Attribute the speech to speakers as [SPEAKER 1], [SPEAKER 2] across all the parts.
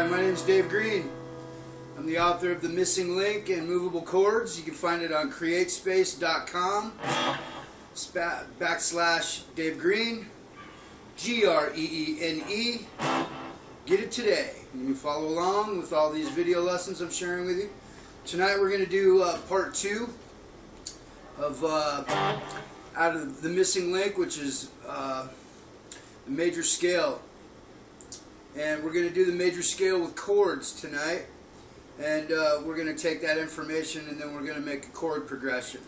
[SPEAKER 1] my name is Dave Green. I'm the author of The Missing Link and Movable Chords. You can find it on createspace.com / Dave Green, Greene. Get it today. You can follow along with all these video lessons I'm sharing with you. Tonight we're going to do part 2 of out of The Missing Link, which is the major scale. And we're going to do the major scale with chords tonight. And we're going to take that information and then we're going to make a chord progression.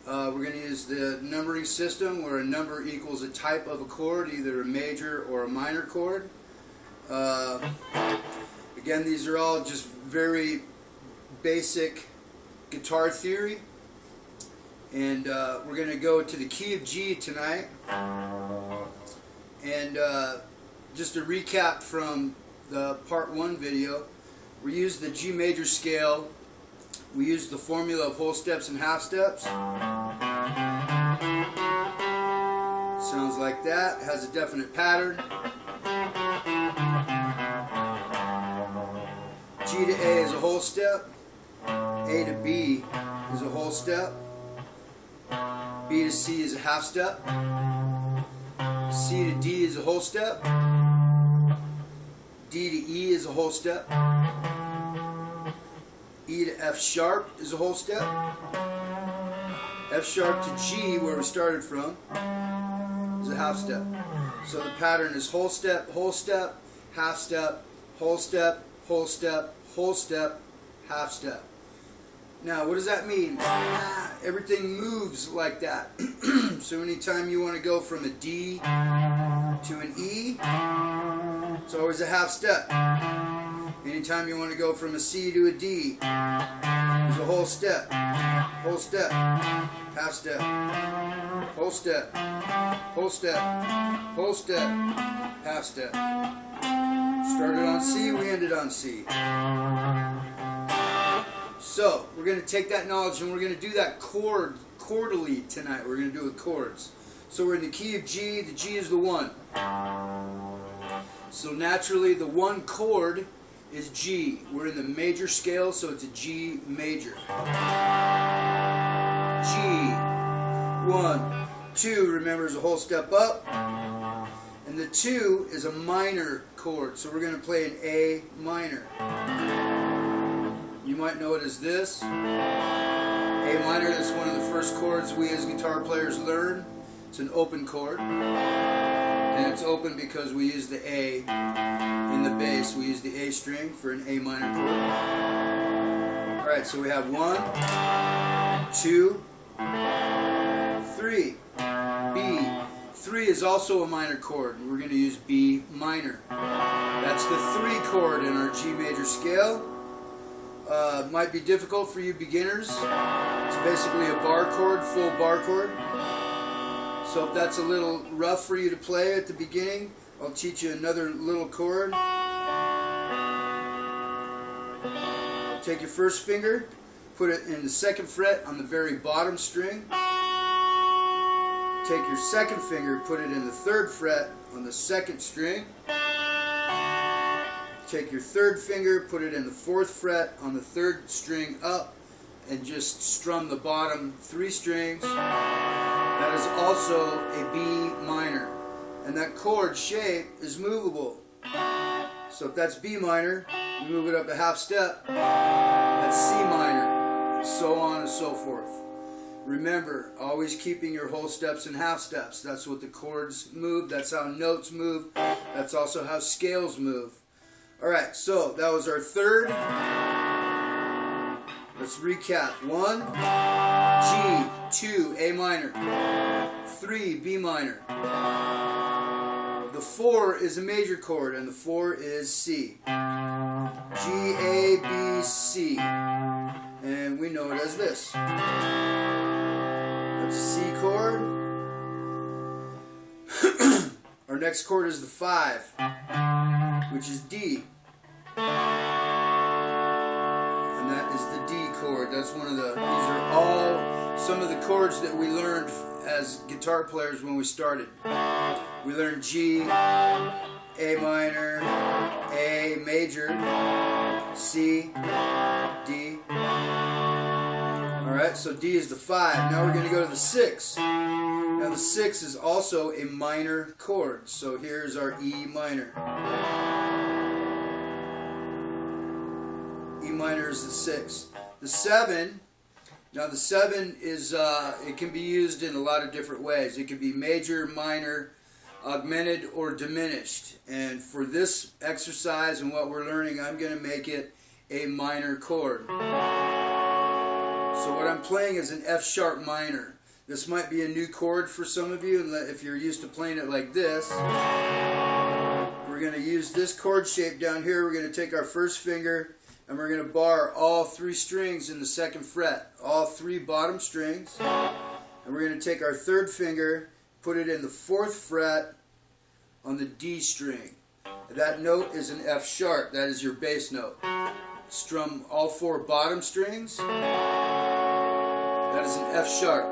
[SPEAKER 1] We're going to use the numbering system where a number equals a type of a chord, either a major or a minor chord. Again, these are all just very basic guitar theory. And we're going to go to the key of G tonight. And just a recap from the part 1 video, we used the G major scale. We used the formula of whole steps and half steps. Sounds like that. It has a definite pattern. G to A is a whole step. A to B is a whole step. B to C is a half step. C to D is a whole step. D to E is a whole step. E to F sharp is a whole step. F sharp to G, where we started from, is a half step. So the pattern is whole step, half step, whole step, whole step, whole step, half step. Now, what does that mean? Everything moves like that. So anytime you want to go from a D to an E, it's always a half step. Anytime you want to go from a C to a D, it's a whole step, half step, whole step, whole step, whole step, half step. Started on C, we ended on C. So, we're going to take that knowledge and we're going to do that chordally tonight. We're going to do it with chords. So we're in the key of G. The G is the 1. So naturally, the 1 chord is G. We're in the major scale, so it's a G major. G. 1. 2, remember, is a whole step up. And the 2 is a minor chord, so we're going to play an A minor. You might know it as this. A minor is one of the first chords we as guitar players learn. It's an open chord. And it's open because we use the A in the bass. We use the A string for an A minor chord. Alright, so we have 1, 2, 3. B. 3 is also a minor chord. We're going to use B minor. That's the 3 chord in our G major scale. Might be difficult for you beginners. It's basically a bar chord, full bar chord. So if that's a little rough for you to play at the beginning, I'll teach you another little chord. Take your first finger, put it in the 2nd fret on the very bottom string. Take your 2nd finger, put it in the 3rd fret on the 2nd string. Take your 3rd finger, put it in the 4th fret on the 3rd string up, and just strum the bottom 3 strings. That is also a B minor. And that chord shape is movable. So if that's B minor, you move it up a half step. That's C minor. So on and so forth. Remember, always keeping your whole steps and half steps. That's what the chords move. That's how notes move. That's also how scales move. Alright, so that was our 3rd. Let's recap. 1, G, 2, A minor, 3, B minor. The 4 is a major chord and the 4 is C. G, A, B, C. And we know it as this. That's a C chord. Our next chord is the 5, which is D. And that is the D chord. That's one of the, these are all some of the chords that we learned as guitar players when we started. We learned G, A minor, A major, C, D. Alright, so D is the 5. Now we're going to go to the 6. Now the 6 is also a minor chord. So here's our E minor. E minor is the 6. The 7, now the 7 is, it can be used in a lot of different ways. It can be major, minor, augmented, or diminished. And for this exercise and what we're learning, I'm going to make it a minor chord. So what I'm playing is an F sharp minor. This might be a new chord for some of you, and if you're used to playing it like this. We're going to use this chord shape down here. We're going to take our first finger and we're going to bar all 3 strings in the 2nd fret, all 3 bottom strings. And we're going to take our 3rd finger, put it in the 4th fret on the D string. That note is an F sharp. That is your bass note. Strum all 4 bottom strings. That is an F sharp.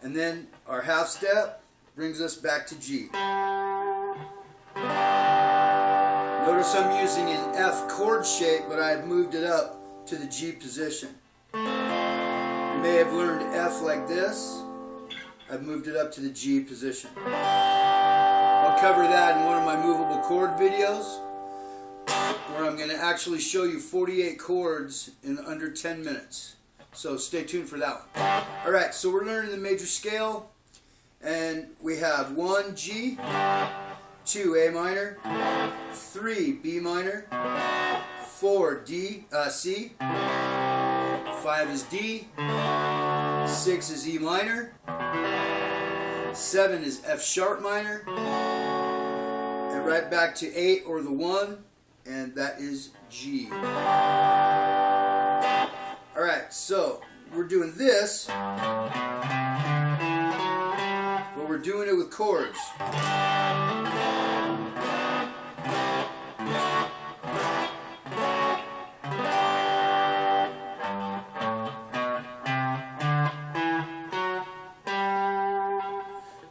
[SPEAKER 1] And then our half step brings us back to G. Notice I'm using an F chord shape, but I've moved it up to the G position. You may have learned F like this. I've moved it up to the G position. I'll cover that in one of my movable chord videos, where I'm going to actually show you 48 chords in under 10 minutes. So stay tuned for that one. Alright, so we're learning the major scale, and we have 1 G, 2 A minor, 3 B minor, 4 D, C, 5 is D, 6 is E minor, 7 is F sharp minor, and right back to 8 or the 1, and that is G. Alright, so we're doing this, but we're doing it with chords.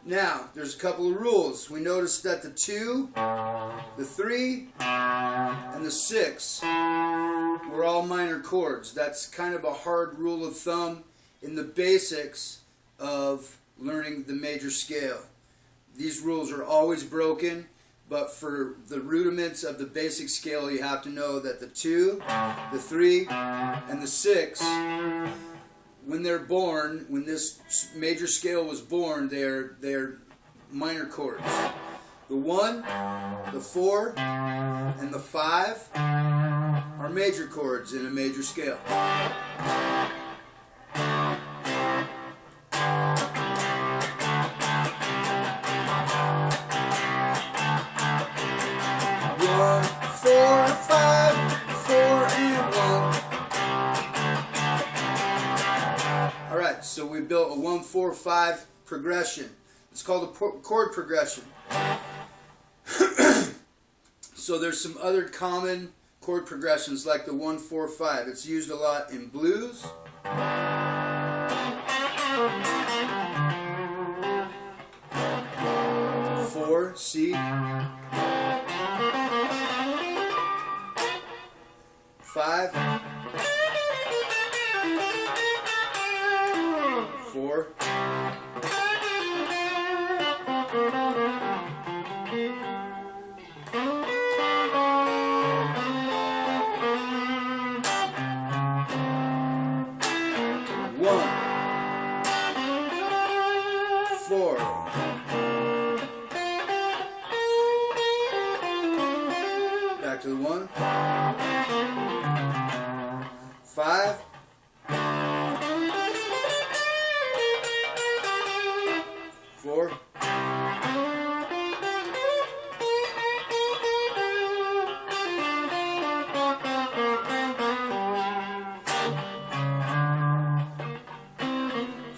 [SPEAKER 1] Now, there's a couple of rules. We noticed that the 2, the 3, and the 6 were all minor chords. That's kind of a hard rule of thumb in the basics of learning the major scale. These rules are always broken, but for the rudiments of the basic scale, you have to know that the 2, the 3, and the 6, when they're born, when this major scale was born, they're minor chords. The 1, the 4, and the 5 are major chords in a major scale. 1, 4, 5, 4, and 1. Alright, so we built a 1, 4, 5 progression. It's called a chord progression. So there's some other common chord progressions like the 1, 4, 5. It's used a lot in blues. 4, C. 5, 4, 1, 4. Back to the 1. 5. 4. 5.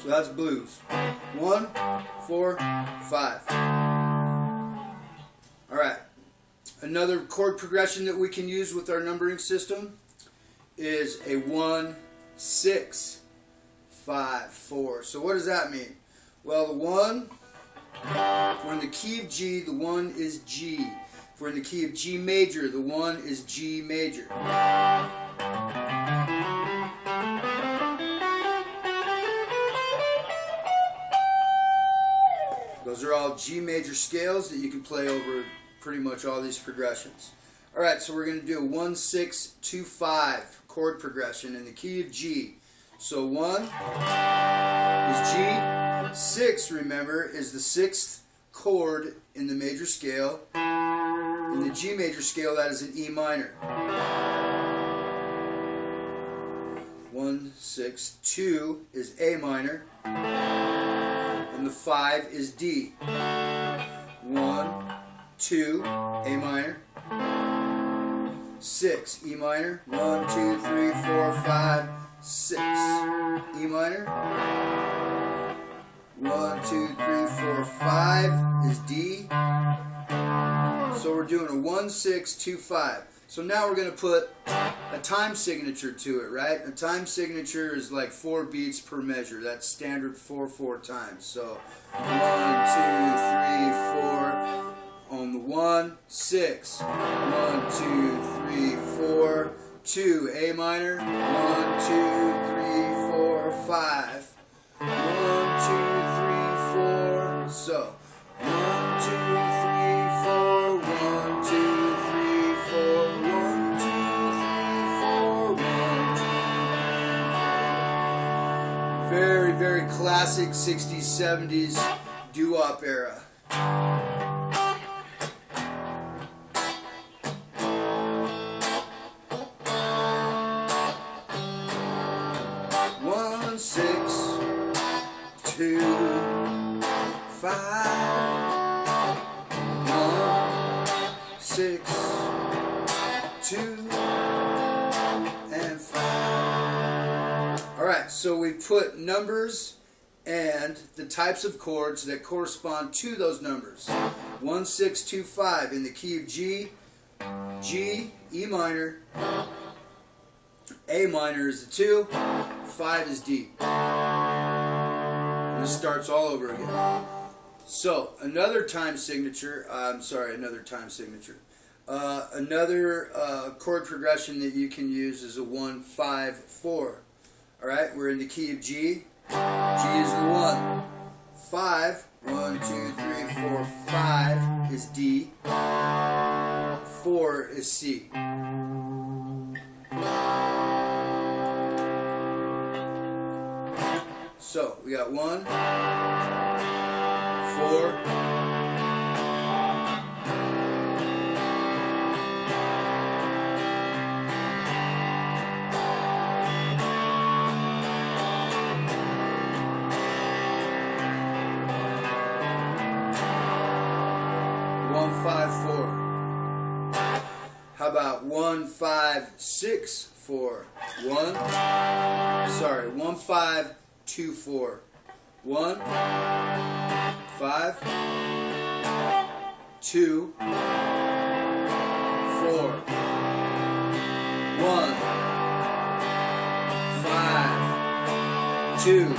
[SPEAKER 1] So that's blues. 1, 4, 5. Alright. Another chord progression that we can use with our numbering system is a 1, 6, 5, 4. So what does that mean? Well, the 1, if we're in the key of G, the 1 is G. If we're in the key of G major, the 1 is G major. Those are all G major scales that you can play over pretty much all these progressions. Alright, so we're going to do a 1, 6, 2, 5 chord progression in the key of G. So 1 is G. 6, remember, is the 6th chord in the major scale. In the G major scale, that is an E minor. 1, 6, 2 is A minor. And the 5 is D. 1, 2, A minor. 6, E minor. 1, 2, 3, 4, 5, 6. E minor. 1, 2, 3, 4, 5 is D. So we're doing a 1, 6, 2, 5. So now we're going to put a time signature to it, right? A time signature is like 4 beats per measure. That's standard 4/4 times. So 1, 2, 3, 4 on the 1, 6. 1, 2, 3, 4, 2, A minor. 1, 2, 3, 4, 5. 1, 2, 3, 4. So 1, 2, 3, 4. 1, 2, 3, 4. 1, 2, 3, 4. 1, 2. Very, very classic 60s, 70s doo-wop era. 1, 6, 2, 5. 1, 6, 2, and 5. Alright, so we put numbers and the types of chords that correspond to those numbers. 1, 6, 2, 5 in the key of G, G, E minor, A minor is the 2, 5 is D. And this starts all over again. So, another time signature, another chord progression that you can use is a 1, 5, 4. Alright, we're in the key of G. G is the 1. 5, 1, 2, 3, 4, 5 is D. 4 is C. So, we got 1, 4, 1, 5, 4. How about 1, 5, 6, 4? 1, 5, 2, 4. 1, 5, 2, 4. 1, 5, 2, 4.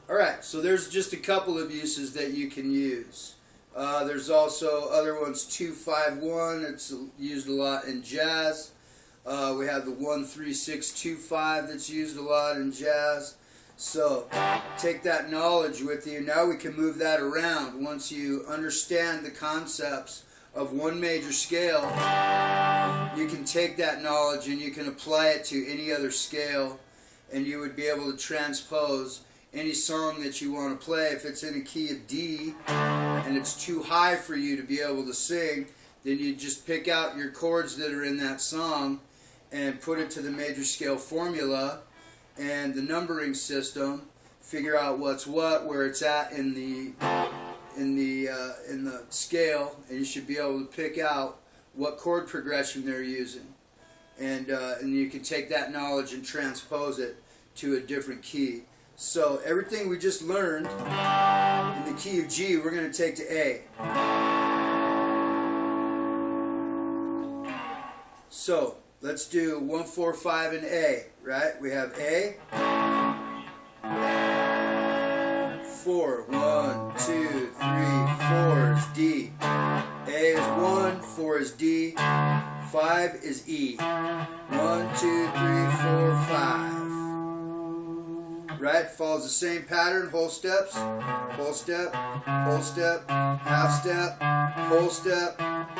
[SPEAKER 1] Alright, so there's just a couple of uses that you can use. There's also other ones, 2, 5, 1. It's used a lot in jazz. We have the 1, 3, 6, 2, 5 that's used a lot in jazz. So take that knowledge with you. Now we can move that around. Once you understand the concepts of one major scale, you can take that knowledge and you can apply it to any other scale, and you would be able to transpose any song that you want to play. If it's in a key of D and it's too high for you to be able to sing, then you just pick out your chords that are in that song and put it to the major scale formula and the numbering system, figure out what's what, where it's at in the scale, and you should be able to pick out what chord progression they're using, and you can take that knowledge and transpose it to a different key. So everything we just learned in the key of G, we're going to take to A. So let's do 1, 4, 5 in A, right? We have A, 4, 1, 2, 3, 4 is D. A is 1, 4 is D, 5 is E. 1, 2, 3, 4, 5. Right? Follows the same pattern, whole steps, whole step, half step, whole step, half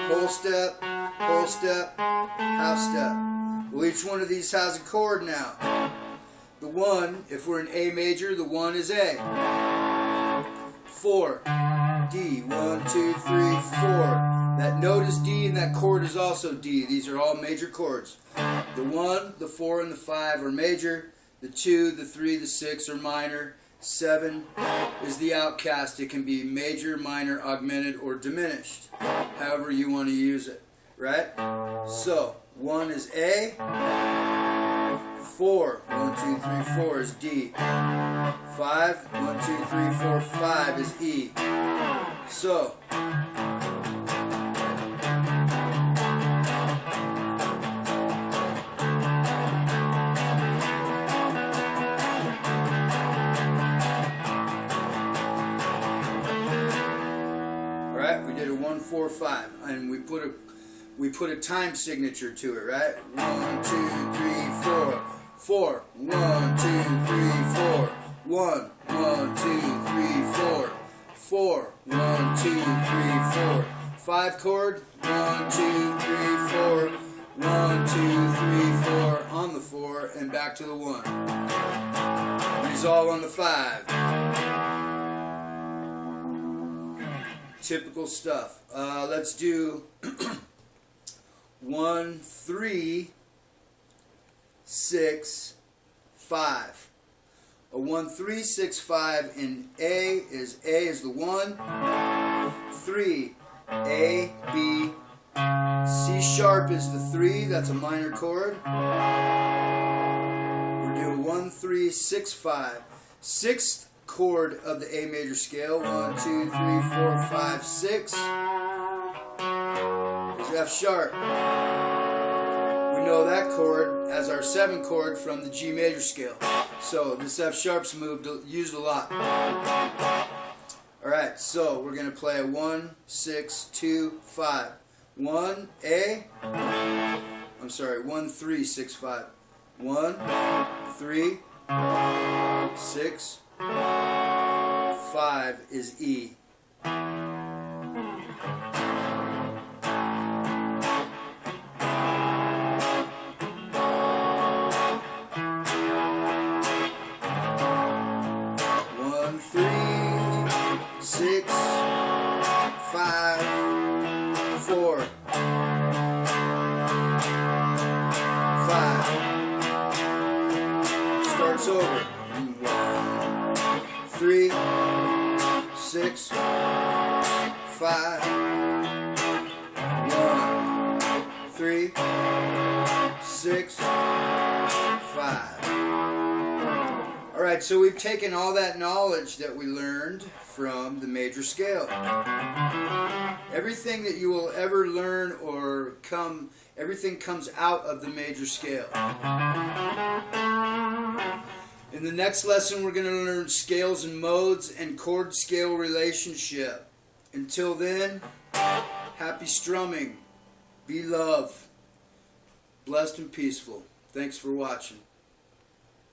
[SPEAKER 1] step. Well, each one of these has a chord now. The 1, if we're in A major, the 1 is A. 4, D, 1, 2, 3, 4. That note is D and that chord is also D. These are all major chords. The 1, the 4, and the 5 are major. The 2, the 3, the 6 are minor. 7 is the outcast. It can be major, minor, augmented, or diminished. However you want to use it. Right? So, 1 is A. 4, 1, 2, 3, 4 is D. 5, 1, 2, 3, 4, 5 is E. So, alright, we did a 1, 4, 5, and we put a time signature to it, right? 1, 2, 3, 4. 4, 1, 2, 3, 4. 1, 1, 2, 3, 4. 4, 1, 2, 3, 4. 5 chord. 1, 2, 3, 4. 1, 2, 3, 4 on the 4 and back to the 1. These all on the 5. Typical stuff. Let's do 1, 3, 6, 5. A 1, 3, 6, 5 in A is the 1. 3, A, B. C sharp is the 3. That's a minor chord. We're doing 1, 3, 6, 5. Sixth chord of the A major scale. 1, 2, 3, 4, 5, 6. Is F sharp. We know that chord as our 7 chord from the G major scale. So this F sharp's used a lot. Alright, so we're going to play a 1, 6, 2, 5. 1, A. I'm sorry, 1, 3, 6, 5. 1, 3, 6, 5 is E. 6, 5, 4, 5. Starts over. 1, 3, 6, 5. 1, 3, 6, 5. Alright, so we've taken all that knowledge that we learned from the major scale. Everything that you will ever learn or everything comes out of the major scale. In the next lesson, we're going to learn scales and modes and chord-scale relationship. Until then, happy strumming. Be love. Blessed and peaceful. Thanks for watching.